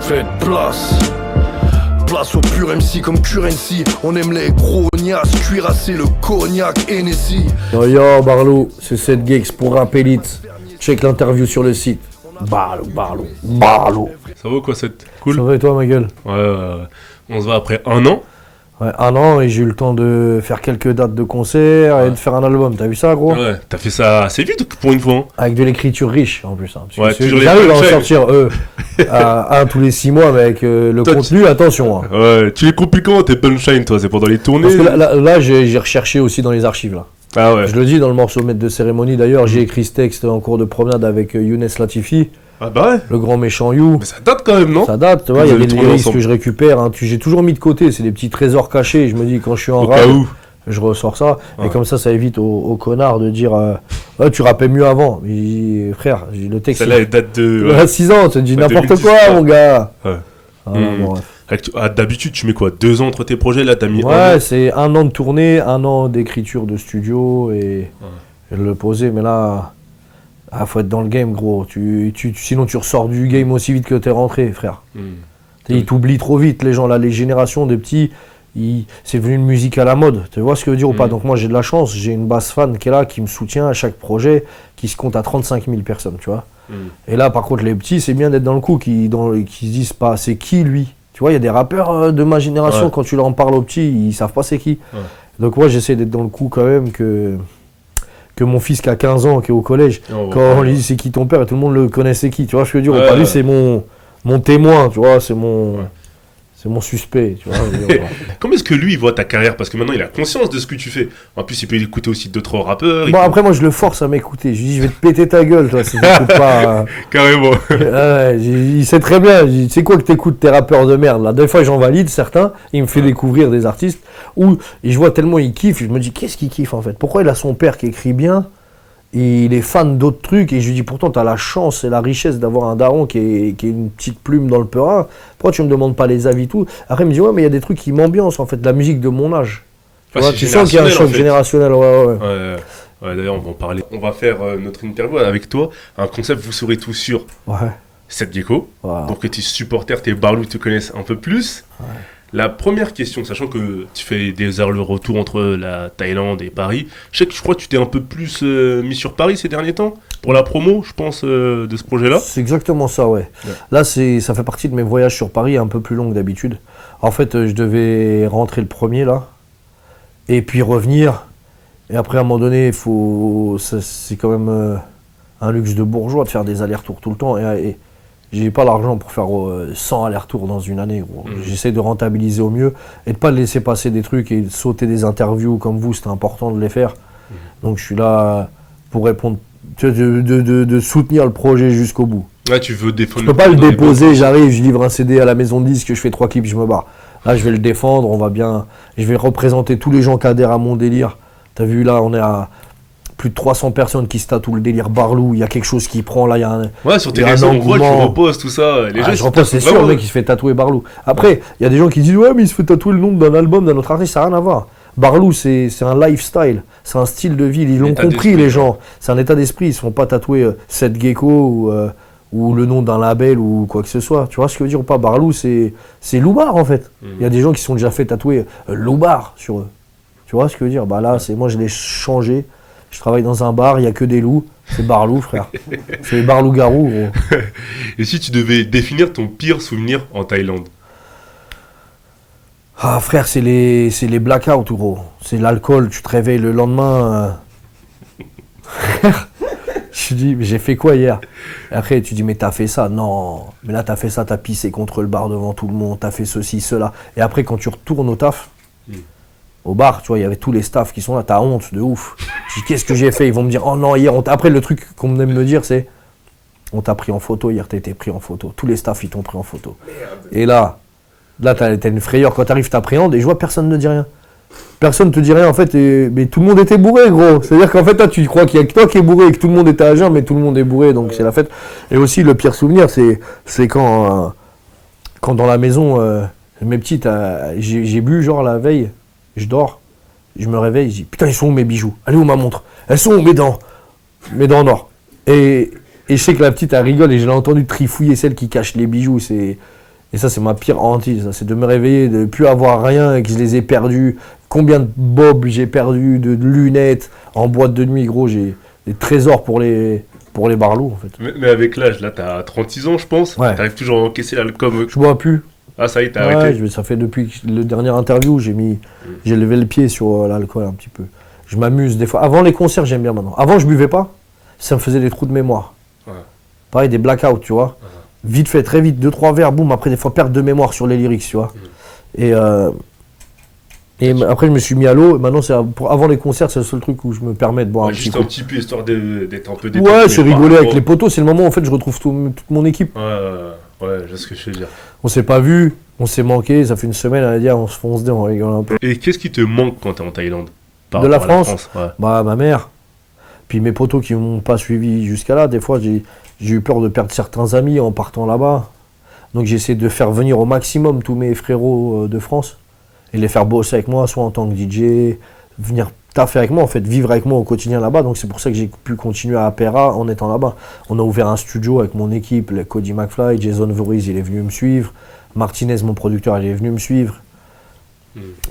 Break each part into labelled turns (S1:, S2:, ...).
S1: Faites place. Place au pur MC comme Currency. On aime les gros nias, cuirassés, le cognac Hennessy.
S2: Yo Barlou, c'est 7 Geeks pour Rap Elite. Check l'interview sur le site. Barlou.
S3: Ça va quoi, cette cool?
S2: Ça va et toi, ma gueule?
S3: Ouais. On se voit après 1 an.
S2: Ouais, 1 an et j'ai eu le temps de faire quelques dates de concert et de faire un album. T'as vu ça, gros?
S3: Ouais, t'as fait ça assez vite pour une fois. Hein.
S2: Avec de l'écriture riche en plus. Hein,
S3: ouais, toujours
S2: ils arrivent à en sortir un tous les 6 mois, mais avec le toi, contenu, attention. Hein.
S3: Ouais, tu es compliquant, t'es punchline, toi, c'est pendant les tournées.
S2: Parce que là j'ai recherché aussi dans les archives. Là.
S3: Ah ouais.
S2: Je le dis dans le morceau Maître de cérémonie. D'ailleurs, j'ai écrit ce texte en cours de promenade avec Younes Latifi.
S3: Ah bah ouais.
S2: Le grand méchant You.
S3: Mais ça date quand même, non?
S2: Ça date, tu vois, il y a des lyrics que je récupère. Hein, j'ai toujours mis de côté, c'est des petits trésors cachés. Je me dis, quand je suis en rap, je ressors ça. Ouais. Et comme ça évite aux connards de dire ouais, tu rappais mieux avant. Mais frère, le texte.
S3: Celle-là, elle date de.
S2: Ouais. 6 ans, tu dis n'importe quoi, mon gars.
S3: Ouais. Bon, d'habitude, tu mets quoi? 2 ans entre tes projets, là, t'as mis.
S2: Ouais, c'est 1 an de tournée, 1 an d'écriture de studio et le poser. Mais là. Ah, faut être dans le game, gros. Sinon, tu ressors du game aussi vite que t'es rentré, frère. Ils t'oublient trop vite, les gens, là, les générations des petits. C'est devenu une musique à la mode. Tu vois ce que je veux dire ou pas? Donc, moi, j'ai de la chance. J'ai une base fan qui est là, qui me soutient à chaque projet, qui se compte à 35 000 personnes, tu vois. Et là, par contre, les petits, c'est bien d'être dans le coup, qui se disent pas, c'est qui lui? Tu vois, il y a des rappeurs de ma génération, quand tu leur en parles aux petits, ils savent pas c'est qui. Donc, moi, j'essaie d'être dans le coup quand même que mon fils qui a 15 ans, qui est au collège, quand on lui dit c'est qui ton père, et tout le monde le connaît, c'est qui, tu vois, je veux dire, pas lui, c'est mon témoin, tu vois, c'est mon suspect, tu vois.
S3: Comment est-ce que lui, il voit ta carrière? Parce que maintenant, il a conscience de ce que tu fais. En plus, il peut écouter aussi d'autres rappeurs.
S2: Bon, après, moi, je le force à m'écouter. Je lui dis, je vais te péter ta gueule, toi, si t'écoutes pas.
S3: Carrément.
S2: Il sait très bien. Tu sais quoi que t'écoutes tes rappeurs de merde, là. Des fois, j'en valide certains. Il me fait découvrir des artistes et je vois tellement il kiffe. Je me dis, qu'est-ce qu'il kiffe, en fait? Pourquoi il a son père qui écrit bien? Il est fan d'autres trucs et je lui dis pourtant t'as la chance et la richesse d'avoir un daron qui est une petite plume dans le perin. Pourquoi tu me demandes pas les avis tout? Après il me dit ouais mais il y a des trucs qui m'ambiancent en fait, de la musique de mon âge. Tu sens qu'il y a un choc générationnel.
S3: Ouais, d'ailleurs on va en parler. On va faire notre interview avec toi. Un concept vous saurez tout sur.
S2: Ouais.
S3: 7 Gecko. Donc que tes supporters, tes Barlou te connaissent un peu plus. Ouais. La première question, sachant que tu fais des allers-retours entre la Thaïlande et Paris, je crois que tu t'es un peu plus mis sur Paris ces derniers temps, pour la promo, je pense, de ce projet-là.
S2: C'est exactement ça, ouais. Là, ça fait partie de mes voyages sur Paris, un peu plus longs que d'habitude. En fait, je devais rentrer le premier, là, et puis revenir. Et après, à un moment donné, c'est quand même un luxe de bourgeois de faire des allers-retours tout le temps. Et j'ai pas l'argent pour faire 100 allers-retours dans une année, gros. J'essaie de rentabiliser au mieux et de pas laisser passer des trucs et de sauter des interviews comme vous, c'était important de les faire. Donc je suis là pour répondre, de soutenir le projet jusqu'au bout.
S3: Ouais, tu veux défendre.
S2: Je peux pas le déposer, j'arrive, je livre un CD à la maison de disques, je fais 3 clips, je me barre. Là je vais le défendre, je vais représenter tous les gens qui adhèrent à mon délire. T'as vu là, on est à plus de 300 personnes qui se tatouent le délire Barlou, il y a quelque chose qui prend, là il y a un...
S3: Ouais, sur tes réseaux, on voit, tu repostes tout ça, les gens...
S2: Je reposte, c'est sûr, le mec il se fait tatouer Barlou. Après, il y a des gens qui disent, ouais mais il se fait tatouer le nom d'un album, d'un autre artiste, ça n'a rien à voir. Barlou, c'est un lifestyle, c'est un style de vie, ils l'ont compris les gens, c'est un état d'esprit, ils se font pas tatouer 7 Gecko ou le nom d'un label ou quoi que ce soit, tu vois ce que je veux dire ou pas? Barlou, c'est Loubar en fait, il y a des gens qui se sont déjà fait tatouer Loubar sur eux, tu vois ce que je veux dire? Bah là, moi je l'ai changé. Je travaille dans un bar, il n'y a que des loups. C'est Barlou, frère. C'est Barlou-garou, gros.
S3: Et si tu devais définir ton pire souvenir en Thaïlande?
S2: Ah, frère, c'est les blackouts, gros. C'est l'alcool, tu te réveilles le lendemain. Frère, je te dis, mais j'ai fait quoi hier? Et après, tu dis, mais t'as fait ça? Non. Mais là, t'as fait ça, t'as pissé contre le bar devant tout le monde, t'as fait ceci, cela. Et après, quand tu retournes au taf, au bar, tu vois, il y avait tous les staffs qui sont là, t'as honte de ouf. Je dis, qu'est-ce que j'ai fait? Ils vont me dire, oh non, hier, après, le truc qu'on aime me dire, c'est, on t'a pris en photo, hier, t'as été pris en photo. Tous les staffs, ils t'ont pris en photo. Merde. Et là, t'as une frayeur, quand t'arrives, t'appréhendes, et je vois, personne ne dit rien. Personne ne te dit rien, en fait, mais tout le monde était bourré, gros. C'est-à-dire qu'en fait, là, tu crois qu'il y a que toi qui est bourré, et que tout le monde était à jeun, mais tout le monde est bourré, donc c'est la fête. Et aussi, le pire souvenir, c'est quand dans la maison, mes petites, j'ai bu, genre, la veille, je dors, je me réveille, je dis putain, ils sont où mes bijoux? Elle est où ma montre? Elles sont où mes dents? Mes dents en or. Et je sais que la petite, elle rigole et je l'ai entendu trifouiller celle qui cache les bijoux. Et ça, c'est ma pire hantise. C'est de me réveiller, de ne plus avoir rien et que je les ai perdus. Combien de bobs j'ai perdu, de lunettes. En boîte de nuit, gros, j'ai des trésors pour les barlots, en fait.
S3: Mais avec l'âge, là, t'as 36 ans, je pense.
S2: Ouais.
S3: T'arrives toujours à encaisser l'alcool.
S2: Je bois plus.
S3: Ah, ça y est, t'as arrêté.
S2: Ça fait depuis le dernier interview, j'ai levé le pied sur l'alcool un petit peu. Je m'amuse des fois. Avant les concerts, j'aime bien maintenant. Avant, je buvais pas. Ça me faisait des trous de mémoire. Ouais. Pareil, des blackouts, tu vois. Ouais. Vite fait, très vite, 2-3 verres, boum, après des fois perte de mémoire sur les lyrics, tu vois. Et après, je me suis mis à l'eau. Maintenant, avant les concerts, c'est le seul truc où je me permets de boire
S3: juste un petit peu, histoire d'être un peu
S2: détendu. Ouais, c'est rigoler avec les potos. C'est le moment où en fait, je retrouve toute mon équipe.
S3: Ouais, je sais ce que je veux dire.
S2: On s'est pas vu, on s'est manqué. Ça fait une semaine à dire, on se fonce dedans, on rigole un peu.
S3: Et qu'est-ce qui te manque quand t'es en Thaïlande
S2: de la France, ouais. Bah, ma mère. Puis mes potos qui m'ont pas suivi jusqu'à là. Des fois, j'ai eu peur de perdre certains amis en partant là-bas. Donc j'ai essayé de faire venir au maximum tous mes frérots de France et les faire bosser avec moi, soit en tant que DJ, venir taffer avec moi, en fait, vivre avec moi au quotidien là-bas. Donc c'est pour ça que j'ai pu continuer à Pera en étant là-bas. On a ouvert un studio avec mon équipe, Cody McFly, Jason Voorhees, il est venu me suivre. Martinez, mon producteur, il est venu me suivre.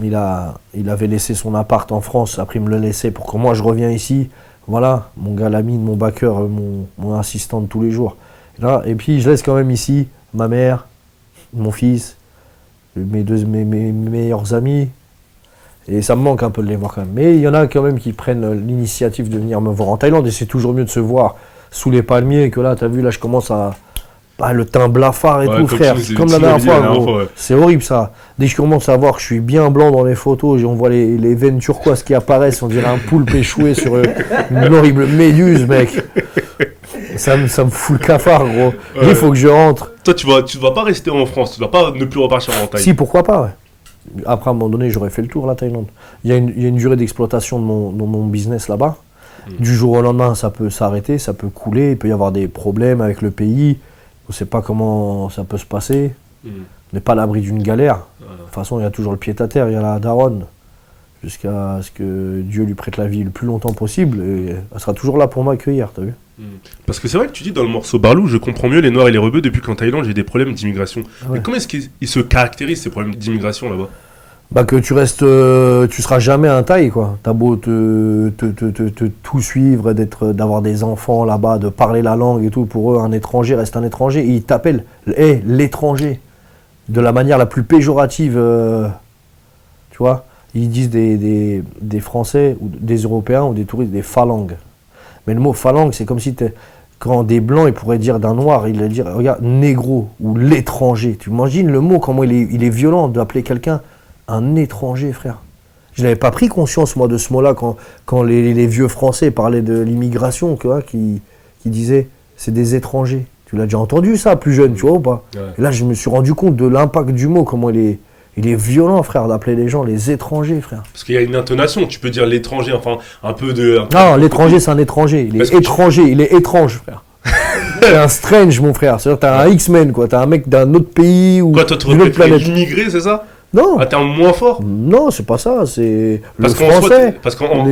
S2: Il avait laissé son appart en France, après il me le laissait pour que moi je reviens ici. Voilà, mon gars Lamine, mon backer, mon assistant de tous les jours. Et puis je laisse quand même ici ma mère, mon fils, mes meilleurs amis. Et ça me manque un peu de les voir quand même. Mais il y en a quand même qui prennent l'initiative de venir me voir en Thaïlande. Et c'est toujours mieux de se voir sous les palmiers que là, t'as vu, là je commence à... le teint blafard et tout, frère. C'est comme la dernière fois, ouais. C'est horrible ça. Dès que je commence à voir que je suis bien blanc dans les photos, on voit les veines turquoises qui apparaissent, on dirait un poulpe échoué sur une horrible méduse, mec. Ça me fout le cafard, gros. Ouais. Il faut que je rentre.
S3: Toi, tu vas pas rester en France, tu vas pas ne plus repartir en Thaïlande.
S2: Si, pourquoi pas, ouais. Après, à un moment donné, j'aurais fait le tour, la Thaïlande. Il y a une durée d'exploitation de mon business là-bas. Du jour au lendemain, ça peut s'arrêter, ça peut couler, il peut y avoir des problèmes avec le pays. On ne sait pas comment ça peut se passer. On n'est pas à l'abri d'une galère. De toute façon, il y a toujours le pied-à-terre, il y a la daronne. Jusqu'à ce que Dieu lui prête la vie le plus longtemps possible. Et elle sera toujours là pour m'accueillir, t'as vu.
S3: Parce que c'est vrai que tu dis dans le morceau Barlou, je comprends mieux les Noirs et les Rebeux depuis qu'en Thaïlande j'ai des problèmes d'immigration. Mais comment est-ce qu'ils se caractérisent ces problèmes d'immigration là-bas ?
S2: Bah que tu seras jamais un Thaï, quoi. T'as beau te tout suivre, d'avoir des enfants là-bas, de parler la langue et tout, pour eux un étranger reste un étranger. Et ils t'appellent l'étranger de la manière la plus péjorative, tu vois. Ils disent des Français ou des Européens ou des touristes des phalanges. Mais le mot phalange, c'est comme si quand des blancs, ils pourraient dire d'un noir, ils allaient dire regarde négro ou l'étranger. Tu imagines le mot comment il est violent d'appeler quelqu'un un étranger, frère. Je n'avais pas pris conscience, moi, de ce mot-là quand les vieux Français parlaient de l'immigration, tu vois, qui disaient c'est des étrangers. Tu l'as déjà entendu, ça, plus jeune, tu vois, ou pas ? Ouais. Et là, je me suis rendu compte de l'impact du mot, comment il est violent, frère, d'appeler les gens les étrangers, frère.
S3: Parce qu'il y a une intonation, tu peux dire l'étranger, enfin, un peu de...
S2: Non, l'étranger, c'est un étranger. Il est étranger, il est étrange, frère. C'est un strange, mon frère. C'est-à-dire, t'as un X-Men, quoi. T'as un mec d'un autre pays ou d'une autre planète.
S3: Immigré, c'est ça ?
S2: Non.
S3: Un terme moins fort ?
S2: Non, c'est pas ça, c'est
S3: parce
S2: le français.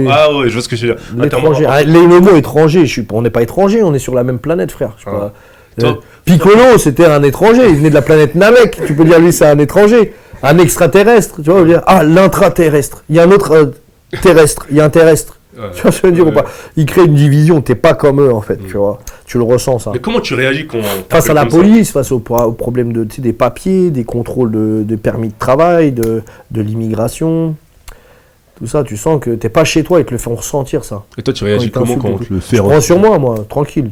S3: Ah ouais, je vois ce que je veux dire.
S2: L'étranger. Le mot étranger, on n'est pas étranger, on est sur la même planète, frère. Piccolo, c'était un étranger, il venait de la planète Namek. Tu peux dire, lui, c'est un étranger. Un extraterrestre, tu vois, on veut dire, l'intraterrestre. Il y a un autre terrestre, il y a un terrestre. Ouais, tu vois ce que je veux dire ou pas ? Ils créent une division, t'es pas comme eux en fait, tu vois. Tu le ressens ça.
S3: Mais comment tu réagis quand
S2: face à la police, face au problème des papiers, des contrôles de permis de travail, de l'immigration, tout ça, tu sens que t'es pas chez toi, ils te le font ressentir ça.
S3: Et toi tu réagis comment quand tu le fais ?
S2: Je prends sur moi, tranquille.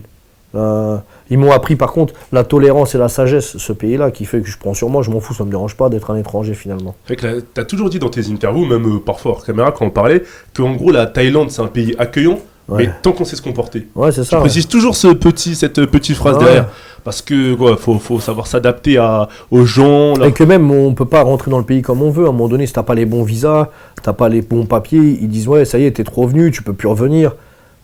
S2: Ils m'ont appris par contre la tolérance et la sagesse, ce pays-là, qui fait que je prends sur moi, je m'en fous, ça me dérange pas d'être un étranger finalement.
S3: Fait que t'as toujours dit dans tes interviews, même parfois hors caméra quand on parlait, qu'en gros la Thaïlande c'est un pays accueillant, mais tant qu'on sait se comporter.
S2: Ouais, c'est ça.
S3: Tu précises toujours cette petite phrase derrière, parce que faut savoir s'adapter aux gens. Là.
S2: Et que même on peut pas rentrer dans le pays comme on veut, à un moment donné si t'as pas les bons visas, t'as pas les bons papiers, ils disent ouais ça y est t'es trop venu, tu peux plus revenir.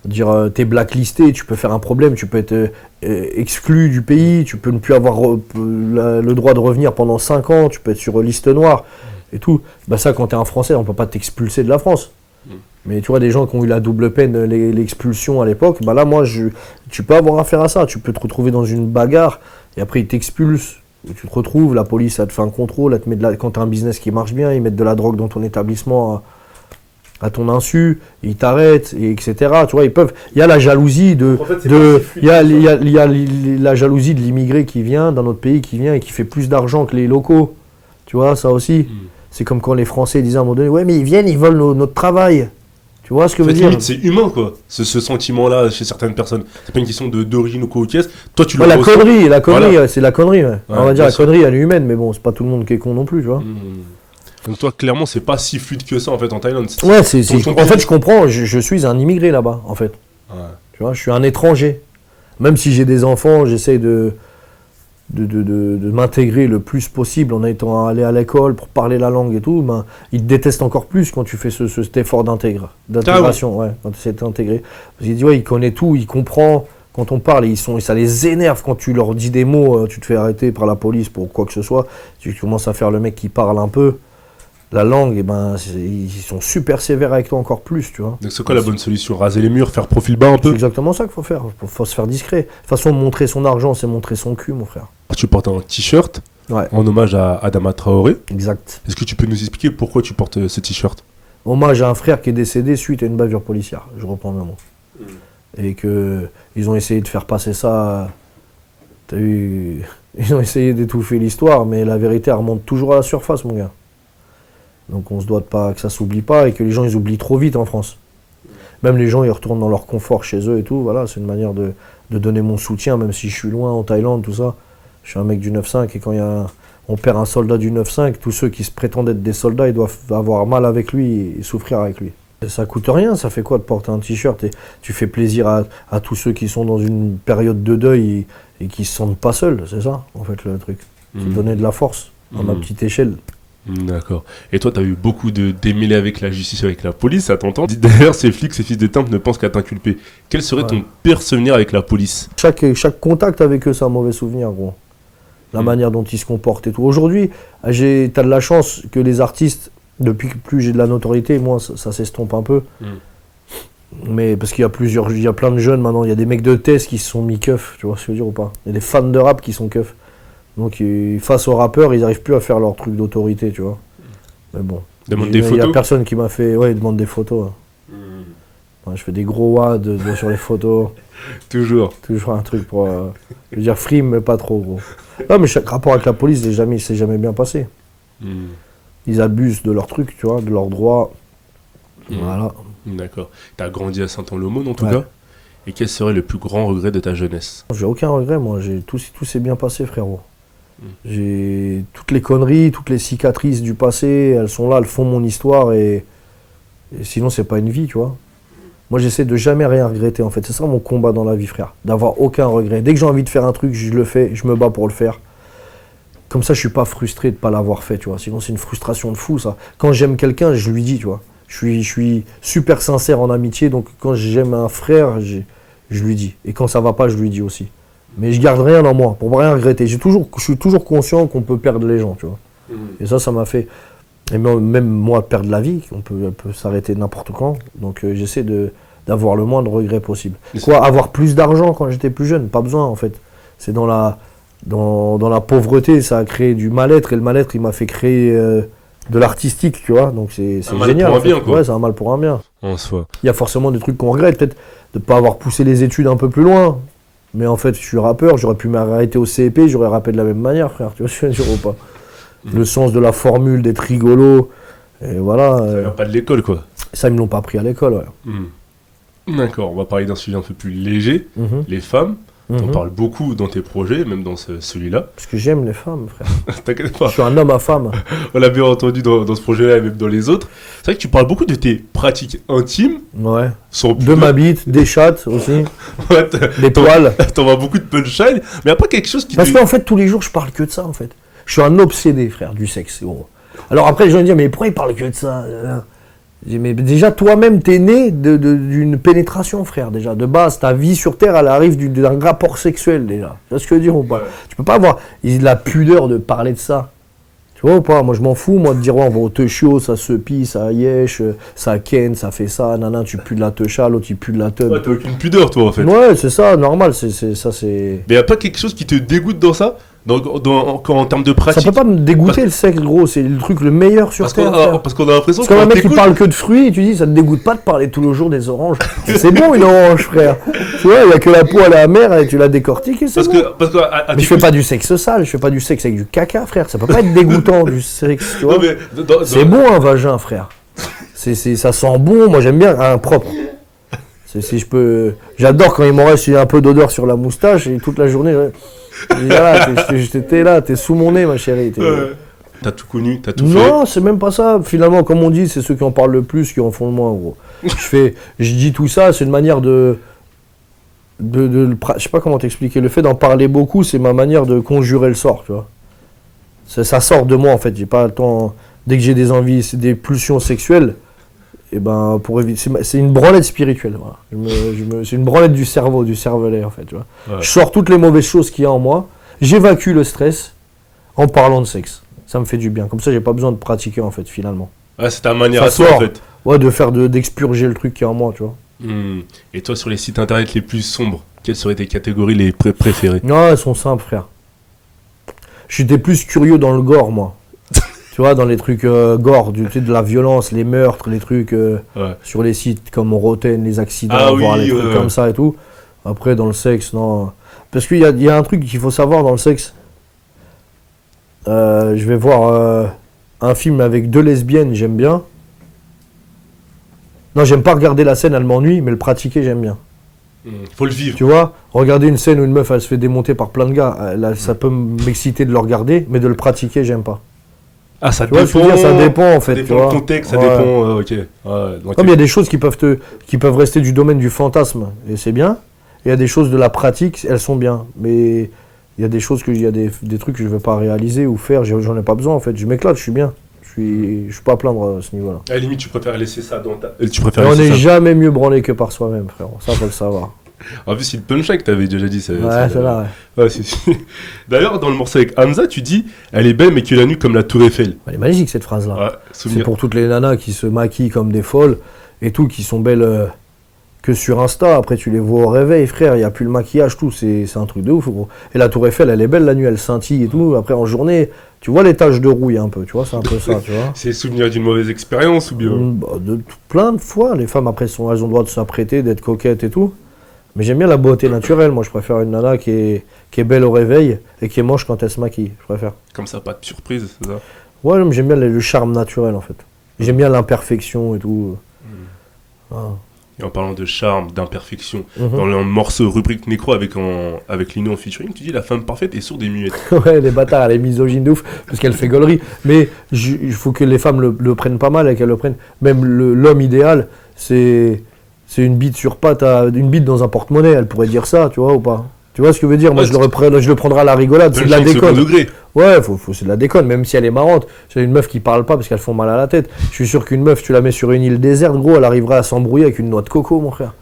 S2: Dire t'es blacklisté, tu peux faire un problème, tu peux être exclu du pays, tu peux ne plus avoir le droit de revenir pendant 5 ans, tu peux être sur liste noire et tout. Bah ça quand t'es un Français, on peut pas t'expulser de la France. Mais tu vois des gens qui ont eu la double peine, l'expulsion à l'époque, bah là moi tu peux avoir affaire à ça, tu peux te retrouver dans une bagarre et après ils t'expulsent Tu te retrouves, la police, elle te fait un contrôle, elle te met quand tu as un business qui marche bien, ils mettent de la drogue dans ton établissement à ton insu, ils t'arrêtent, etc. Tu vois, il y a la jalousie il y a la jalousie de l'immigré qui vient dans notre pays, qui vient et qui fait plus d'argent que les locaux. Tu vois, ça aussi. C'est comme quand les Français disaient à un moment donné, ouais, mais ils viennent, ils volent notre travail. Tu vois ce que je veux dire?
S3: Limite, c'est humain, quoi. Ce sentiment-là chez certaines personnes. C'est pas une question d'origine ou quoi ou qu'est-ce. Toi, tu le
S2: la
S3: ressens.
S2: connerie,
S3: Voilà.
S2: c'est la connerie. Ouais.
S3: Ouais,
S2: on va dire la
S3: bien sûr.
S2: connerie, elle est humaine, mais bon, c'est pas tout le monde qui est con non plus, tu vois.
S3: Donc toi, clairement, c'est pas si fluide que ça, en fait, en Thaïlande.
S2: Ouais,
S3: ton
S2: en fait, je comprends, je suis un immigré là-bas, en fait.
S3: Ouais.
S2: Tu vois, je suis un étranger. Même si j'ai des enfants, j'essaye de m'intégrer le plus possible en étant allé à l'école pour parler la langue et tout. Ben, ils te détestent encore plus quand tu fais cet effort d'intégration, ouais, quand tu essaies de t'intégrer. Parce qu'ils disent, ouais, il connaît tout, il comprend. Quand on parle, ça les énerve quand tu leur dis des mots, tu te fais arrêter par la police pour quoi que ce soit. Tu commences à faire le mec qui parle un peu. La langue, ils sont super sévères avec toi encore plus, tu vois.
S3: Donc c'est quoi la bonne solution? Raser les murs, faire profil bas un
S2: C'est
S3: peu?
S2: exactement ça qu'il faut faire. Faut se faire discret. De toute façon, montrer son argent, c'est montrer son cul, mon frère.
S3: Tu portes un t-shirt
S2: Ouais,
S3: en hommage à Adama Traoré.
S2: exact.
S3: Est-ce que tu peux nous expliquer pourquoi tu portes ce t-shirt?
S2: Hommage à un frère qui est décédé suite à une bavure policière. Je reprends le mot. Et que ils ont essayé de faire passer ça. T'as vu? Ils ont essayé d'étouffer l'histoire, mais la vérité elle remonte toujours à la surface, mon gars. Donc on se doit de pas que ça s'oublie pas et que les gens ils oublient trop vite en France. Même les gens ils retournent dans leur confort chez eux et tout. Voilà, c'est une manière de donner mon soutien, même si je suis loin en Thaïlande, tout ça. Je suis un mec du 9-5 et quand on perd un soldat du 9-5, tous ceux qui se prétendent être des soldats, ils doivent avoir mal avec lui et souffrir avec lui. Et ça coûte rien, ça fait quoi de porter un t-shirt et tu fais plaisir à tous ceux qui sont dans une période de deuil et qui se sentent pas seuls, c'est ça en fait le truc. C'est donner de la force à ma petite échelle.
S3: D'accord. Et toi, tu as eu beaucoup de démêlés avec la justice, avec la police, ça t'entend? D'ailleurs, ces flics, ces fils de timbre ne pensent qu'à t'inculper. Quel serait ton pire souvenir avec la police?
S2: Chaque contact avec eux, c'est un mauvais souvenir, gros. La manière dont ils se comportent et tout. Aujourd'hui, t'as de la chance que les artistes, depuis que plus j'ai de la notoriété, moi, ça s'estompe un peu. Mais parce qu'il y a plein de jeunes maintenant, il y a des mecs de thèse qui se sont mis keufs, tu vois ce que je veux dire ou pas? Il y a des fans de rap qui sont keufs. Donc face aux rappeurs, ils n'arrivent plus à faire leur truc d'autorité, tu vois. Mais bon.
S3: Demande des
S2: Il y a
S3: photos?
S2: personne qui m'a fait... Ouais, ils demandent des photos. Ouais, je fais des gros wads sur les photos.
S3: Toujours.
S2: Toujours un truc pour... je veux dire frime, mais pas trop, gros. Non, mais chaque rapport avec la police, c'est jamais bien passé. Ils abusent de leur truc, tu vois, de leurs droits. Voilà.
S3: D'accord. Tu as grandi à Saint-An-l'Aumône, en tout
S2: Ouais.
S3: cas. Et quel serait le plus grand regret de ta jeunesse?
S2: J'ai aucun regret, moi. Tout s'est bien passé, frérot. J'ai toutes les conneries, toutes les cicatrices du passé, elles sont là, elles font mon histoire et sinon c'est pas une vie, tu vois. Moi j'essaie de jamais rien regretter en fait, c'est ça mon combat dans la vie, frère, d'avoir aucun regret. Dès que j'ai envie de faire un truc, je le fais, je me bats pour le faire. Comme ça je suis pas frustré de pas l'avoir fait, tu vois. Sinon c'est une frustration de fou ça. Quand j'aime quelqu'un, je lui dis, tu vois. Je suis super sincère en amitié, donc quand j'aime un frère, je lui dis. Et quand ça va pas, je lui dis aussi. Mais je garde rien en moi, pour rien regretter. Je suis toujours conscient qu'on peut perdre les gens, tu vois. Et ça m'a fait... Et même moi, perdre la vie, elle peut s'arrêter n'importe quand. Donc j'essaie d'avoir le moins de regrets possible. Avoir plus d'argent quand j'étais plus jeune, pas besoin en fait. C'est dans la pauvreté, ça a créé du mal-être. Et le mal-être, il m'a fait créer de l'artistique, tu vois. Donc c'est génial.
S3: Pour un bien, quoi.
S2: Ouais, c'est un mal pour un bien.
S3: En soi.
S2: Il y a forcément des trucs qu'on regrette, peut-être de ne pas avoir poussé les études un peu plus loin. Mais en fait, je suis rappeur, j'aurais pu m'arrêter au CEP, j'aurais rappé de la même manière, frère. Tu vois ce que je veux dire ou pas? Le sens de la formule, d'être rigolo. Et voilà.
S3: Ça vient pas de l'école, quoi.
S2: Ça, ils me l'ont pas appris à l'école, ouais.
S3: D'accord, on va parler d'un sujet un peu plus léger. Les femmes. T'en parles beaucoup dans tes projets, même dans celui-là.
S2: Parce que j'aime les femmes, frère.
S3: T'inquiète pas.
S2: Je suis un homme à femme.
S3: On l'a bien entendu dans ce projet-là et même dans les autres. C'est vrai que tu parles beaucoup de tes pratiques intimes.
S2: Ouais.
S3: Sans
S2: De ma bite, des chattes aussi,
S3: Ouais,
S2: des poils.
S3: T'envoies beaucoup de punchline, mais il n'y a pas quelque chose qui
S2: Parce qu'en fait, tous les jours, je parle que de ça, en fait. Je suis un obsédé, frère, du sexe, gros. Alors après, les gens me disent, mais pourquoi il parle que de ça? Je dis, mais déjà, toi-même, t'es né d'une pénétration, frère, déjà. De base, ta vie sur Terre, elle arrive d'un rapport sexuel, déjà. Tu vois ce que je veux dire ou pas? Tu peux pas avoir la pudeur de parler de ça. Tu vois ou pas? Moi, je m'en fous, moi, de dire, ouais, on va au teufio, ça se pille, ça yèche, ça ken, ça fait ça, nanan, tu pues de la teucha, l'autre, il pue de la teub.
S3: Ouais, t'as aucune pudeur, toi, en fait.
S2: Ouais, c'est ça, normal, ça, c'est...
S3: Mais y a pas quelque chose qui te dégoûte dans ça? En termes de pratique.
S2: Ça peut pas me dégoûter le sexe, gros. C'est le truc le meilleur sur Terre.
S3: Parce qu'on a l'impression
S2: que. Comme un mec qui parle que de fruits, et tu dis, ça te dégoûte pas de parler tout le jour des oranges. C'est bon une orange, frère. Tu vois, il y a que la peau à la mer et tu la décortiques et c'est bon. Mais je fais pas du sexe sale, je fais pas du sexe avec du caca, frère. Ça peut pas être dégoûtant du sexe, tu vois. C'est bon un vagin, frère. Ça sent bon, moi j'aime bien un propre. Si je peux. J'adore quand il m'en reste un peu d'odeur sur la moustache et toute la journée. T'es là, t'es sous mon nez, ma chérie.
S3: T'as tout connu, t'as tout fait.
S2: Non, c'est même pas ça. Finalement, comme on dit, c'est ceux qui en parlent le plus qui en font le moins, gros. Je dis tout ça, c'est une manière de je sais pas comment t'expliquer. Le fait d'en parler beaucoup, c'est ma manière de conjurer le sort, tu vois. Ça sort de moi, en fait. J'ai pas le temps. Dès que j'ai des envies, des pulsions sexuelles, et ben pour éviter, c'est une branlette spirituelle. Voilà. C'est une branlette du cerveau, du cervelet, en fait. Tu vois. Ouais. Je sors toutes les mauvaises choses qu'il y a en moi. J'évacue le stress en parlant de sexe. Ça me fait du bien. Comme ça, j'ai pas besoin de pratiquer, en fait, finalement.
S3: Ouais, c'est ta manière à toi, en fait.
S2: Ouais, d'expurger le truc qui est en moi, tu vois.
S3: Et toi, sur les sites internet les plus sombres, quelles seraient tes catégories les préférées?
S2: Non, elles sont simples, frère. J'étais plus curieux dans le gore, moi. Tu vois, dans les trucs gore, de la violence, les meurtres, les trucs sur les sites comme Rotten, les accidents, voir les trucs comme ça et tout. Après, dans le sexe, non. Parce qu'il y a un truc qu'il faut savoir dans le sexe. Je vais voir un film avec 2 lesbiennes, j'aime bien. Non, j'aime pas regarder la scène, elle m'ennuie, mais le pratiquer, j'aime bien.
S3: Faut le vivre.
S2: Tu vois, regarder une scène où une meuf, elle se fait démonter par plein de gars, ça peut m'exciter de le regarder, mais de le pratiquer, j'aime pas.
S3: Ah, ça
S2: dépend. Ça dépend, en fait.
S3: Ça dépend du contexte, ça dépend. Ok.
S2: Comme il y a des choses qui peuvent rester du domaine du fantasme, et c'est bien. Il y a des choses de la pratique, elles sont bien. Mais il y a des choses des trucs que je ne vais pas réaliser ou faire, j'en ai pas besoin, en fait. Je m'éclate, je suis bien. Je suis pas à plaindre à ce niveau-là.
S3: À la limite, tu préfères laisser ça dans ta.
S2: On n'est jamais mieux branlé que par soi-même, frère. Ça, faut le savoir.
S3: En plus, c'est le punchline que t'avais déjà dit.
S2: C'est là,
S3: ouais. D'ailleurs, dans le morceau avec Hamza, tu dis elle est belle, mais que la nuit comme la Tour Eiffel.
S2: Elle est magique, cette phrase-là.
S3: Ouais,
S2: c'est pour toutes les nanas qui se maquillent comme des folles et tout, qui sont belles que sur Insta. Après, tu les vois au réveil, frère. Il n'y a plus le maquillage, tout. C'est un truc de ouf, gros. Et la Tour Eiffel, elle est belle la nuit, elle scintille et tout. Après, en journée, tu vois les taches de rouille un peu. Tu vois, c'est un peu ça, tu vois.
S3: C'est souvenir d'une mauvaise expérience ou bien
S2: plein de fois. Les femmes, après, elles ont le droit de s'apprêter, d'être coquettes et tout. Mais j'aime bien la beauté naturelle. Moi, je préfère une nana qui est belle au réveil et qui est moche quand elle se maquille. Je préfère.
S3: Comme ça, pas de surprise, c'est ça?
S2: Ouais, mais j'aime bien le charme naturel, en fait. J'aime bien l'imperfection et tout.
S3: Et en parlant de charme, d'imperfection, dans le morceau rubrique Nécro avec Lino en featuring, tu dis la femme parfaite est sourde et muette.
S2: Ouais, les bâtards, elle est misogyne de ouf, parce qu'elle fait gaulerie. Mais il faut que les femmes le prennent pas mal et qu'elles le prennent. Même l'homme idéal, c'est une bite sur patte, une bite dans un porte-monnaie, elle pourrait dire ça, tu vois, ou pas? Tu vois ce que je veux dire? Moi, je le prendrai à la rigolade, c'est de la déconne. Ouais, c'est de la déconne, même si elle est marrante. C'est une meuf qui parle pas parce qu'elles font mal à la tête. Je suis sûr qu'une meuf, tu la mets sur une île déserte, gros, elle arrivera à s'embrouiller avec une noix de coco, mon frère.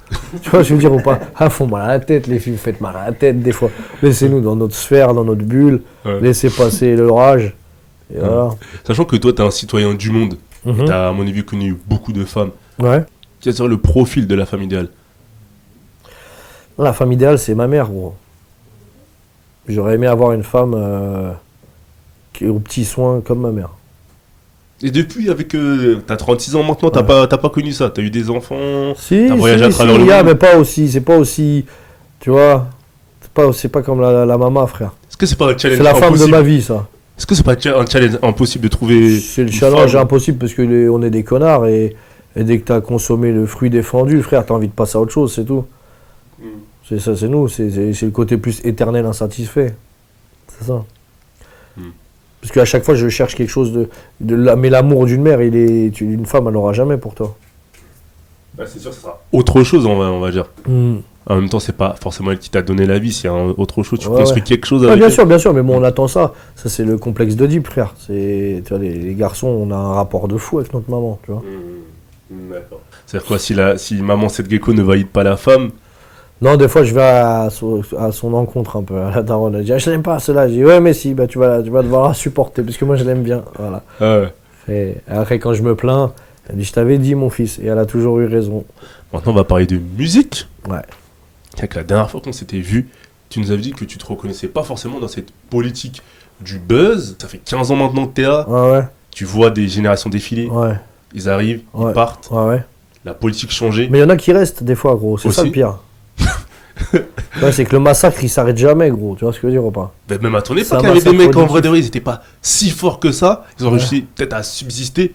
S2: Tu vois ce que je veux dire ou pas? Ah, font mal à la tête, les filles, vous faites mal à la tête des fois. Laissez-nous dans notre sphère, dans notre bulle, laissez passer l'orage. Et voilà.
S3: Sachant que toi, t'es un citoyen du monde, t'as, à mon avis, connu beaucoup de femmes.
S2: Ouais.
S3: Quel serait le profil de la femme idéale?
S2: La femme idéale, c'est ma mère, gros. J'aurais aimé avoir une femme qui est aux petits soins comme ma mère.
S3: Et depuis, t'as 36 ans maintenant, t'as pas connu ça? T'as eu des enfants?
S2: Si,
S3: t'as voyagé à travers le monde?
S2: Mais pas aussi, c'est pas aussi, tu vois, c'est pas comme la maman, frère.
S3: Est-ce que c'est pas un challenge
S2: impossible? C'est la femme de ma vie, ça.
S3: Est-ce que c'est pas un challenge impossible de trouver? C'est
S2: le challenge impossible parce que on est des connards et dès que t'as consommé le fruit défendu, frère, t'as envie de passer à autre chose, c'est tout. C'est ça, c'est nous, c'est le côté plus éternel insatisfait. C'est ça. Parce qu'à chaque fois, je cherche quelque chose mais l'amour d'une mère, une femme, elle n'aura jamais pour toi.
S3: Bah, c'est sûr, ça sera autre chose, on va dire. En même temps, c'est pas forcément elle qui t'a donné la vie, c'est autre chose. Tu construis quelque chose avec
S2: elle. Bien sûr, mais bon, on attend ça. Ça, c'est le complexe d'Oedipe, frère. Tu vois, les garçons, on a un rapport de fou avec notre maman, tu vois.
S3: D'accord. C'est-à-dire quoi, si maman cette gecko ne valide pas la femme?
S2: Non, des fois, je vais à son encontre un peu, à la daronne. Elle dit, je l'aime pas, celle-là. Je dis, ouais, mais si, tu vas devoir la supporter, parce que moi, je l'aime bien. Voilà. Et après, quand je me plains, elle dit, je t'avais dit, mon fils, et elle a toujours eu raison.
S3: Maintenant, on va parler de musique.
S2: Ouais.
S3: C'est que la dernière fois qu'on s'était vu, tu nous avais dit que tu te reconnaissais pas forcément dans cette politique du buzz. Ça fait 15 ans maintenant que t'es là.
S2: Ouais.
S3: Tu vois des générations défiler.
S2: Ouais.
S3: Ils arrivent, ils partent.
S2: Ouais.
S3: La politique changeait.
S2: Mais il y en a qui restent des fois, gros. C'est ça le pire. Ouais, c'est que le massacre, il s'arrête jamais, gros. Tu vois ce que je veux dire ou pas?
S3: Ben, même à ton époque, il y avait des mecs en vrai de vrai, ils étaient pas si forts que ça. Ils ont réussi peut-être à subsister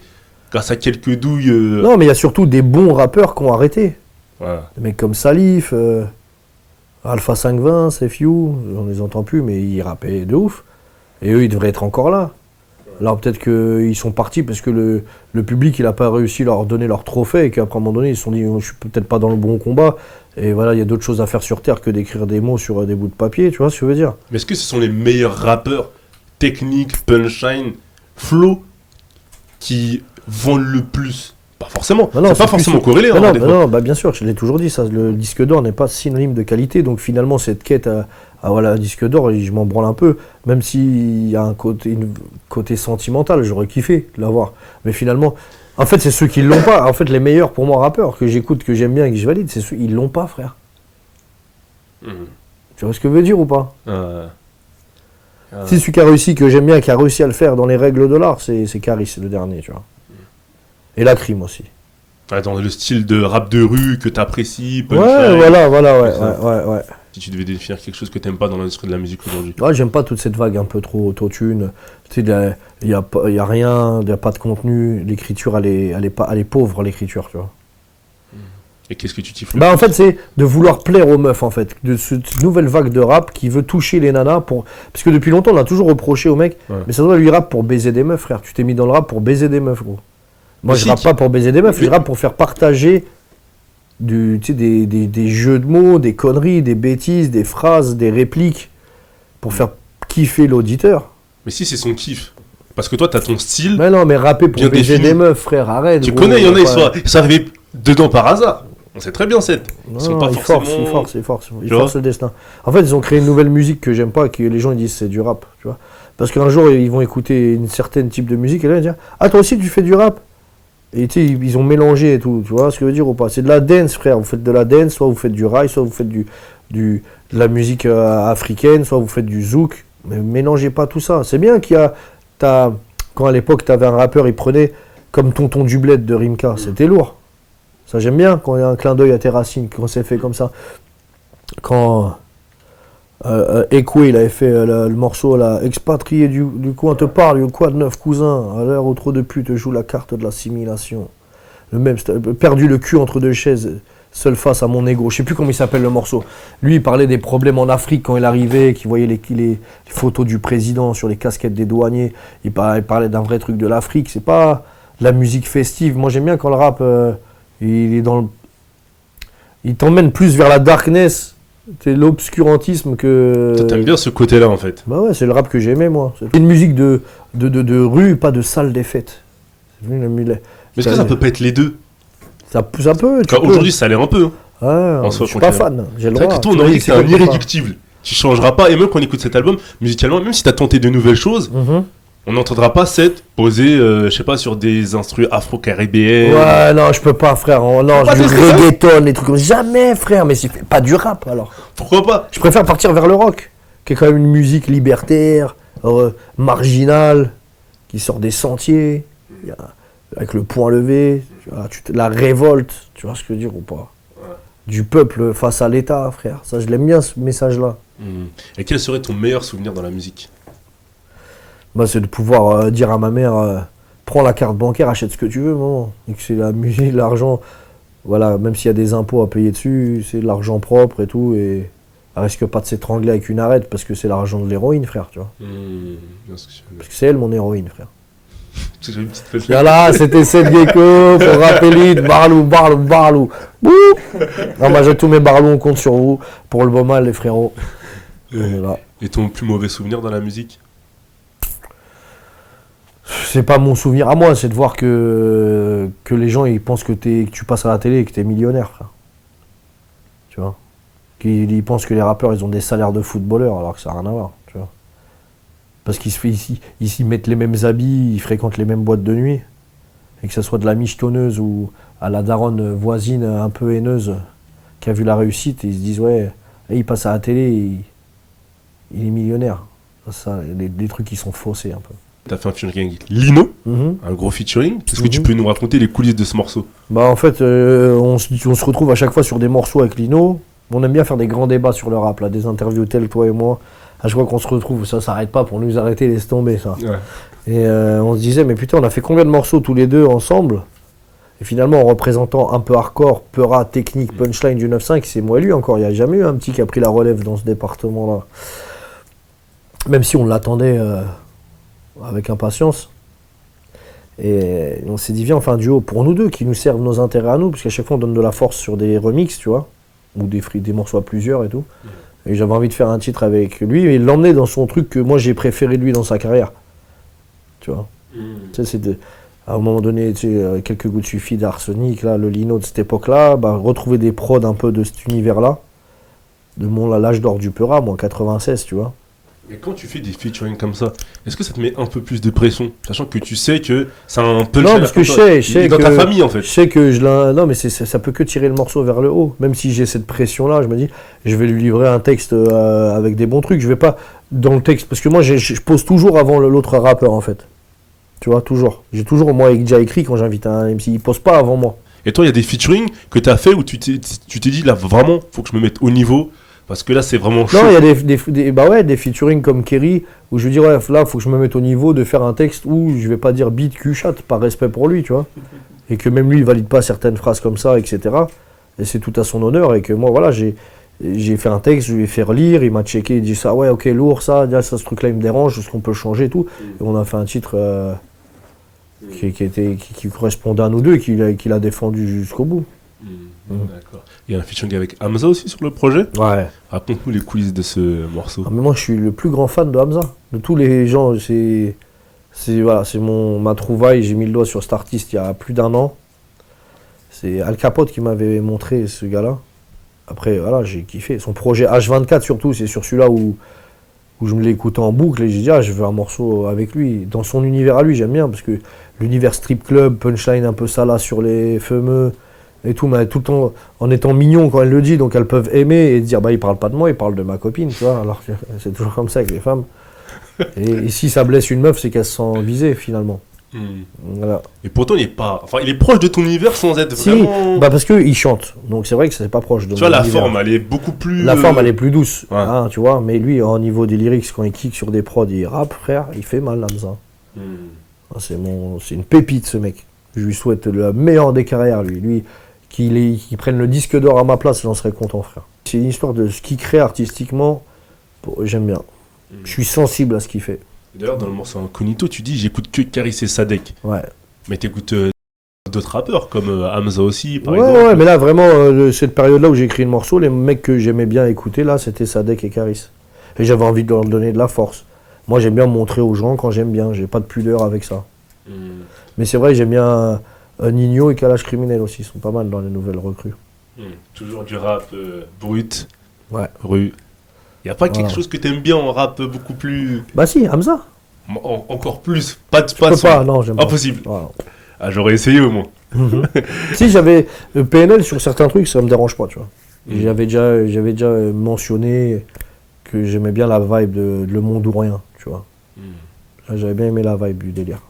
S3: grâce à quelques douilles.
S2: Non, mais il y a surtout des bons rappeurs qui ont arrêté.
S3: Ouais.
S2: Des mecs comme Salif, Alpha 520, FU, on les entend plus, mais ils rappaient de ouf. Et eux, ils devraient être encore là. Alors peut-être qu'ils sont partis parce que le public, il n'a pas réussi à leur donner leur trophée et qu'après un moment donné, ils se sont dit, je suis peut-être pas dans le bon combat. Et voilà, il y a d'autres choses à faire sur Terre que d'écrire des mots sur des bouts de papier, tu vois ce que je veux dire?
S3: Mais est-ce que ce sont les meilleurs rappeurs techniques, punchline, flow qui vendent le plus? Pas forcément.
S2: Non,
S3: c'est pas forcément corrélé.
S2: Non, bien sûr, je l'ai toujours dit, ça. Le disque d'or n'est pas synonyme de qualité. Donc finalement, cette quête à voilà, disque d'or, je m'en branle un peu. Même s'il y a un côté sentimental, j'aurais kiffé l'avoir. Mais finalement, en fait, c'est ceux qui l'ont pas. En fait, les meilleurs pour moi rappeurs que j'écoute, que j'aime bien et que je valide, c'est ceux qui l'ont pas, frère. Tu vois ce que je veux dire ou pas? Si celui qui a réussi, que j'aime bien, qui a réussi à le faire dans les règles de l'art, c'est Caris, le dernier, tu vois. Et la crime aussi.
S3: Dans le style de rap de rue que t'apprécies,
S2: punchline. Ouais.
S3: Si tu devais définir quelque chose que t'aimes pas dans l'industrie de la musique aujourd'hui.
S2: Ouais, j'aime pas toute cette vague un peu trop autotune. Tu sais, il y a rien, il n'y a pas de contenu. L'écriture, elle est pauvre, l'écriture, tu vois.
S3: Et qu'est-ce que tu t'y
S2: en fait, c'est de vouloir plaire aux meufs, en fait. De cette nouvelle vague de rap qui veut toucher les nanas pour... Parce que depuis longtemps, on a toujours reproché aux mecs, mais ça doit lui rap pour baiser des meufs, frère. Tu t'es mis dans le rap pour baiser des meufs, gros. Moi, je rappe pas pour baiser des meufs, je rappe pour faire partager des jeux de mots, des conneries, des bêtises, des phrases, des répliques, pour faire kiffer l'auditeur.
S3: Mais si c'est son kiff, parce que toi, t'as ton style.
S2: Mais non, mais rapper pour baiser des meufs, frère, arrête.
S3: Tu connais, il y en a, ils sont arrivés dedans par hasard. On sait très bien cette.
S2: Ils forcent le destin. En fait, ils ont créé une nouvelle musique que j'aime pas, que les gens ils disent c'est du rap, tu vois. Parce qu'un jour, ils vont écouter une certaine type de musique et là, ils vont dire « Ah, toi aussi, tu fais du rap ?» Et tu sais, ils ont mélangé et tout, tu vois ce que je veux dire ou pas? C'est de la dance, frère. Vous faites de la dance, soit vous faites du rail, soit vous faites de la musique africaine, soit vous faites du zouk. Mais mélangez pas tout ça. C'est bien qu'il y a... Quand à l'époque, tu avais un rappeur, il prenait comme Tonton du Bled de Rimka. C'était lourd. Ça, j'aime bien quand il y a un clin d'œil à tes racines, quand c'est fait comme ça. Quand Ekwe, il avait fait le morceau là, expatrié du coin te parle, quoi de neuf cousin, à l'heure où trop de putes joue la carte de l'assimilation. Le même, perdu le cul entre deux chaises, seul face à mon ego. Je sais plus comment il s'appelle le morceau. Lui, il parlait des problèmes en Afrique quand il arrivait, qu'il voyait les photos du président sur les casquettes des douaniers. Il parlait d'un vrai truc de l'Afrique. C'est pas de la musique festive. Moi, j'aime bien quand le rap, il est dans le... Il t'emmène plus vers la darkness. C'est l'obscurantisme que...
S3: T'aimes bien ce côté-là, en fait.
S2: Bah ouais, c'est le rap que j'aimais, moi. C'est une musique de rue, pas de salle des fêtes.
S3: Mais est-ce que ça peut pas être les deux?
S2: Ça peut.
S3: Aujourd'hui, ça a l'air un peu.
S2: Ouais, je suis pas fan. J'ai le droit.
S3: C'est vrai que toi, on aurait dit que c'est un irréductible. Tu changeras pas. Et même quand on écoute cet album, musicalement, même si t'as tenté de nouvelles choses, on n'entendra pas cette posée, je sais pas, sur des instrus afro-caribéens.
S2: Ouais, non, je peux pas, frère. Non, je reggaeton, les trucs comme ça. Jamais, frère. Mais c'est pas du rap, alors.
S3: Pourquoi pas?
S2: Je préfère partir vers le rock, qui est quand même une musique libertaire, marginale, qui sort des sentiers, avec le poing levé, la révolte, tu vois ce que je veux dire ou pas? Du peuple face à l'État, frère. Ça, je l'aime bien, ce message-là.
S3: Et quel serait ton meilleur souvenir dans la musique?
S2: Bah, c'est de pouvoir dire à ma mère, prends la carte bancaire, achète ce que tu veux, maman. Et que c'est la musique, l'argent, voilà, même s'il y a des impôts à payer dessus, c'est de l'argent propre et tout, et elle risque pas de s'étrangler avec une arête parce que c'est l'argent de l'héroïne, frère, tu vois. Parce que c'est elle, mon héroïne, frère. Voilà, c'était Seth Gecko pour Rappelite, Barlou. Bouh. Non, moi j'ai tous mes barlous, on compte sur vous pour le beau mal, les frérots.
S3: Et ton plus mauvais souvenir dans la musique?
S2: C'est pas mon souvenir à moi, c'est de voir que les gens ils pensent que tu passes à la télé et que t'es millionnaire, frère. Tu vois? Qu'ils pensent que les rappeurs ils ont des salaires de footballeurs alors que ça n'a rien à voir, tu vois. Parce qu'ils s'y mettent les mêmes habits, ils fréquentent les mêmes boîtes de nuit. Et que ce soit de la michetonneuse ou à la daronne voisine un peu haineuse qui a vu la réussite, et ils se disent ouais, ils passent à la télé, il est millionnaire. Ça, des trucs qui sont faussés un peu.
S3: T'as fait un featuring avec Lino, un gros featuring. Est-ce que tu peux nous raconter les coulisses de ce morceau?
S2: Bah en fait, on se retrouve à chaque fois sur des morceaux avec Lino. On aime bien faire des grands débats sur le rap, là, des interviews telles, toi et moi. À chaque fois qu'on se retrouve, ça s'arrête pas pour nous arrêter, laisse tomber ça. Ouais. Et on se disait, mais putain, on a fait combien de morceaux tous les deux ensemble? Et finalement, en représentant un peu hardcore, peura, technique, punchline du 9-5, c'est moi et lui encore. Il n'y a jamais eu un petit qui a pris la relève dans ce département-là. Même si on l'attendait avec impatience. Et on s'est dit, viens, on fait un duo pour nous deux, qui nous servent nos intérêts à nous, parce qu'à chaque fois, on donne de la force sur des remixes, tu vois, ou des morceaux à plusieurs et tout. Et j'avais envie de faire un titre avec lui, et l'emmener dans son truc que moi, j'ai préféré de lui dans sa carrière. Tu vois. Tu sais, c'était... À un moment donné, tu sais, quelques gouttes suffit d'Arsenic, là, le Lino de cette époque-là, bah, retrouver des prods un peu de cet univers-là, de l'âge d'or du Peura, moi, 96, tu vois.
S3: Et quand tu fais des featuring comme ça, est-ce que ça te met un peu plus de pression, sachant que tu sais que c'est un peu...
S2: Non, parce que je sais
S3: dans
S2: que,
S3: ta famille, en fait.
S2: Je sais que non, mais ça peut que tirer le morceau vers le haut. Même si j'ai cette pression-là, je me dis, je vais lui livrer un texte avec des bons trucs. Je vais pas dans le texte, parce que moi, je pose toujours avant l'autre rappeur, en fait. Tu vois, toujours. J'ai toujours, moi, déjà écrit quand j'invite un MC. Il pose pas avant moi.
S3: Et toi, il y a des featuring que tu as fait où tu t'es dit, là, vraiment, faut que je me mette au niveau. Parce que là, c'est vraiment chaud.
S2: Non, il y a des featuring comme Kerry, où je veux dire, ouais, là, faut que je me mette au niveau de faire un texte où je vais pas dire beat, cul, chat, par respect pour lui, tu vois. Et que même lui, il valide pas certaines phrases comme ça, etc. Et c'est tout à son honneur. Et que moi, voilà, j'ai fait un texte, je lui ai fait relire, il m'a checké, il dit ça, ouais, ok, lourd, ça, ce truc-là, il me dérange, est-ce qu'on peut le changer et tout. Et on a fait un titre qui correspondait à nous deux et qu'il a défendu jusqu'au bout.
S3: D'accord. Il y a un featuring avec Hamza aussi sur le projet.
S2: Ouais.
S3: Raconte-nous les coulisses de ce morceau.
S2: Ah, mais moi, je suis le plus grand fan de Hamza. De tous les gens, c'est ma trouvaille. J'ai mis le doigt sur cet artiste il y a plus d'1 an. C'est Al Capote qui m'avait montré ce gars-là. Après, voilà, j'ai kiffé. Son projet H24 surtout, c'est sur celui-là où je me l'ai écouté en boucle et j'ai dit, je veux un morceau avec lui. Dans son univers à lui, j'aime bien, parce que l'univers strip club, punchline un peu sala sur les fameux et tout, mais tout le temps en étant mignon quand elle le dit, donc elles peuvent aimer et dire, il parle pas de moi, il parle de ma copine, tu vois, alors que c'est toujours comme ça avec les femmes. Et si ça blesse une meuf, c'est qu'elle se sent visée, finalement. Voilà.
S3: Et pourtant, il est proche de ton univers sans être vraiment...
S2: parce qu'il chante, donc c'est vrai que c'est pas proche de
S3: tu vois, la
S2: univers.
S3: forme, elle est beaucoup plus...
S2: La forme, elle est plus douce,
S3: ouais.
S2: Hein, tu vois, mais lui, au niveau des lyrics, quand il kick sur des prods, il rappe, frère, il fait mal, Hamza. C'est une pépite, ce mec. Je lui souhaite le meilleur des carrières, lui. Qu'il prenne le disque d'or à ma place, j'en serais content, frère. C'est une histoire de ce qu'il crée artistiquement, j'aime bien. Je suis sensible à ce qu'il fait.
S3: D'ailleurs, dans le morceau Incognito, tu dis, j'écoute que Caris et Sadek.
S2: Ouais.
S3: Mais t'écoutes d'autres rappeurs, comme Hamza aussi, par exemple.
S2: Ouais, mais là, vraiment, cette période-là où j'ai écrit le morceau, les mecs que j'aimais bien écouter, là, c'était Sadek et Caris. Et j'avais envie de leur donner de la force. Moi, j'aime bien montrer aux gens quand j'aime bien, j'ai pas de pudeur avec ça. Mais c'est vrai, j'aime bien... Nino et Kalash Criminel aussi, ils sont pas mal dans les nouvelles recrues.
S3: Toujours du rap brut,
S2: ouais.
S3: Rue. Il n'y a pas quelque chose que tu aimes bien en rap beaucoup plus...
S2: Bah si, Hamza.
S3: Encore plus. Pas
S2: non, j'aime pas.
S3: Impossible.
S2: Voilà.
S3: Ah, j'aurais essayé au moins.
S2: Si j'avais PNL sur certains trucs, ça me dérange pas, tu vois. J'avais déjà mentionné que j'aimais bien la vibe de Le Monde ou Rien, tu vois. J'avais bien aimé la vibe du délire.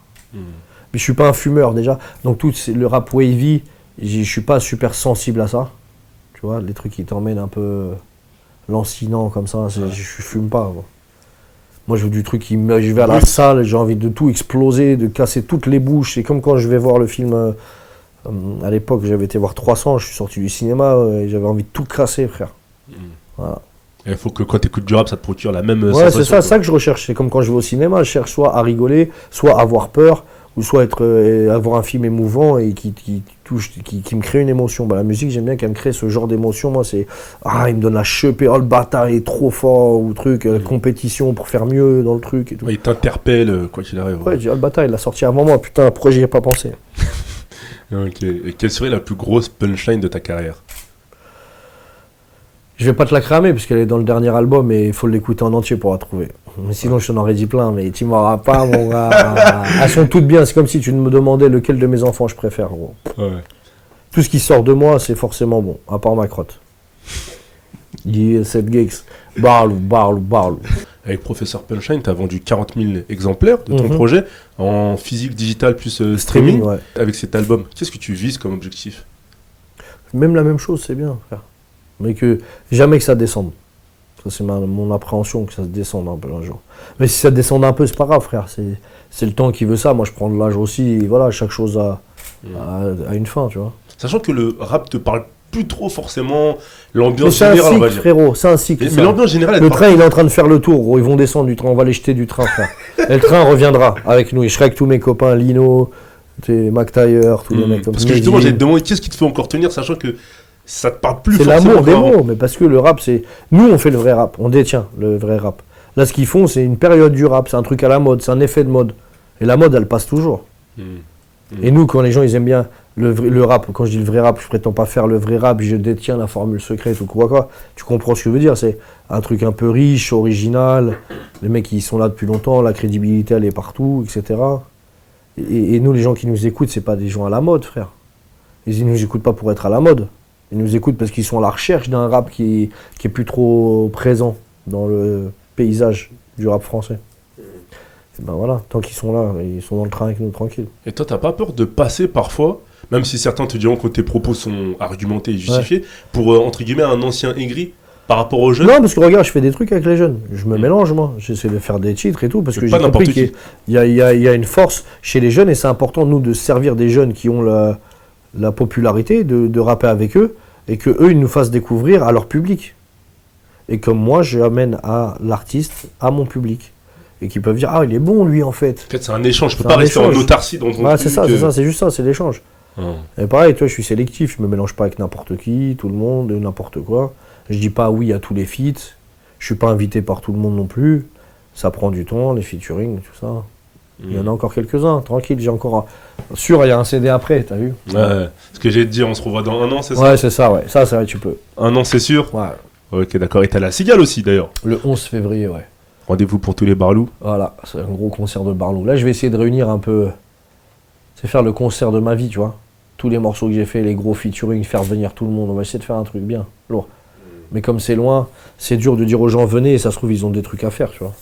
S2: Mais je suis pas un fumeur déjà, donc tout le rap wavy, je suis pas super sensible à ça. Tu vois, les trucs qui t'emmènent un peu lancinant comme ça, je fume pas. Moi je veux du truc je vais à la salle, j'ai envie de tout exploser, de casser toutes les bouches. C'est comme quand je vais voir le film, à l'époque j'avais été voir 300, je suis sorti du cinéma et j'avais envie de tout casser, frère. Voilà.
S3: Il faut que quand tu écoutes du rap, ça te procure la même sensation.
S2: Ouais, c'est ça que je recherche. C'est comme quand je vais au cinéma, je cherche soit à rigoler, soit à avoir peur, ou soit avoir un film émouvant et qui me crée une émotion. La musique, j'aime bien qu'elle me crée ce genre d'émotion. Moi, c'est il me donne la chepée, le bâtard est trop fort, ou truc, compétition pour faire mieux dans le truc et tout.
S3: Ouais, il t'interpelle, quoi qu'il arrive.
S2: Ouais, le bâtard, il l'a sorti avant moi, putain, pourquoi j'y ai pas pensé?
S3: Ok. Et quelle serait la plus grosse punchline de ta carrière?
S2: Je vais pas te la cramer parce qu'elle est dans le dernier album et il faut l'écouter en entier pour la trouver. Mais sinon, je t'en aurais dit plein, mais tu m'auras pas, mon gars. Elles sont toutes bien. C'est comme si tu me demandais lequel de mes enfants je préfère, gros.
S3: Ouais.
S2: Tout ce qui sort de moi, c'est forcément bon, à part ma crotte. Cette geeks. Barlou.
S3: Avec Professeur Punchline, tu as vendu 40 000 exemplaires de ton projet en physique, digital plus streaming.
S2: Ouais.
S3: Avec cet album, qu'est-ce que tu vises comme objectif?
S2: Même la même chose, c'est bien, frère. Mais jamais que ça descende. Ça, c'est mon appréhension, que ça se descende un peu un jour. Mais si ça descend un peu, c'est pas grave, frère. C'est le temps qui veut ça. Moi, je prends de l'âge aussi. Et voilà, chaque chose a une fin, tu vois.
S3: Sachant que le rap te parle plus trop forcément, l'ambiance
S2: générale.
S3: C'est un cycle,
S2: frérot, c'est un cycle.
S3: Mais l'ambiance générale,
S2: le train, il est en train de faire le tour, gros. Ils vont descendre du train, on va les jeter du train, frère. Et le train reviendra avec nous. Et je serai avec tous mes copains, Lino, McTyre, tous les mecs comme ça.
S3: Parce que justement, j'ai demandé qu'est-ce qui te fait encore tenir, sachant que ça te parle plus forcément.
S2: C'est l'amour des mots, mais parce que le rap, c'est. Nous, on fait le vrai rap, on détient le vrai rap. Là, ce qu'ils font, c'est une période du rap, c'est un truc à la mode, c'est un effet de mode. Et la mode, elle passe toujours. Et nous, quand les gens, ils aiment bien le rap, quand je dis le vrai rap, je prétends pas faire le vrai rap, je détiens la formule secrète ou quoi. Tu comprends ce que je veux dire, c'est un truc un peu riche, original, les mecs, ils sont là depuis longtemps, la crédibilité, elle est partout, etc. Et nous, les gens qui nous écoutent, c'est pas des gens à la mode, frère. Ils nous écoutent pas pour être à la mode. Ils nous écoutent parce qu'ils sont à la recherche d'un rap qui est plus trop présent dans le paysage du rap français. Et ben voilà, tant qu'ils sont là, ils sont dans le train avec nous, tranquille.
S3: Et toi, t'as pas peur de passer parfois, même si certains te diront que tes propos sont argumentés et justifiés, pour, entre guillemets, un ancien aigri par rapport aux jeunes?
S2: Non, parce que regarde, je fais des trucs avec les jeunes. Je me mélange, moi. J'essaie de faire des titres et tout, parce que j'ai compris qu'il y a une force chez les jeunes, et c'est important, nous, de servir des jeunes qui ont la popularité, de rapper avec eux, et que eux ils nous fassent découvrir à leur public. Et comme moi, j'amène à l'artiste à mon public. Et qui peuvent dire, ah, il est bon, lui, en fait.
S3: En fait, c'est un échange. Je peux pas rester en autarcie dans ton truc.
S2: C'est ça, c'est juste ça, c'est l'échange. Et pareil, toi, je suis sélectif, je me mélange pas avec n'importe qui, tout le monde, n'importe quoi. Je dis pas oui à tous les feats. Je suis pas invité par tout le monde non plus. Ça prend du temps, les featuring, tout ça. Il y en a encore quelques-uns, tranquille, j'ai encore... Sûr, il y a un CD après, t'as vu?
S3: Ouais, ce que j'ai dit, on se revoit dans un an, c'est ça?
S2: Ouais, c'est ça, ouais. Ça, c'est vrai, tu peux.
S3: Un an, c'est sûr?
S2: Ouais.
S3: Ok, d'accord. Et t'as la Cigale aussi, d'ailleurs?
S2: Le 11 février, ouais.
S3: Rendez-vous pour tous les Barlous.
S2: Voilà, c'est un gros concert de Barlou. Là, je vais essayer de réunir un peu... C'est faire le concert de ma vie, tu vois. Tous les morceaux que j'ai fait, les gros featuring, faire venir tout le monde. On va essayer de faire un truc bien, lourd. Mais comme c'est loin, c'est dur de dire aux gens, venez, et ça se trouve, ils ont des trucs à faire, tu vois.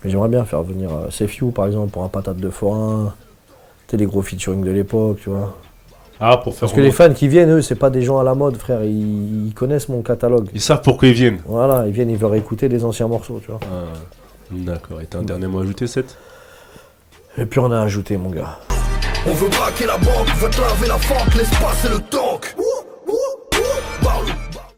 S2: Mais j'aimerais bien faire venir Safe You, par exemple, pour un patate de forain. C'était les gros featuring de l'époque, tu vois.
S3: Ah, pour faire...
S2: Parce que les fans qui viennent, eux, c'est pas des gens à la mode, frère. Ils connaissent mon catalogue.
S3: Ils savent pourquoi ils viennent.
S2: Voilà, ils viennent, ils veulent écouter les anciens morceaux, tu vois.
S3: Ah, d'accord. Et t'as un dernier mot à ajouter, Seth?
S2: Et puis on a ajouté, mon gars.
S1: On veut braquer la banque, veut te laver la fente, l'espace et le temps.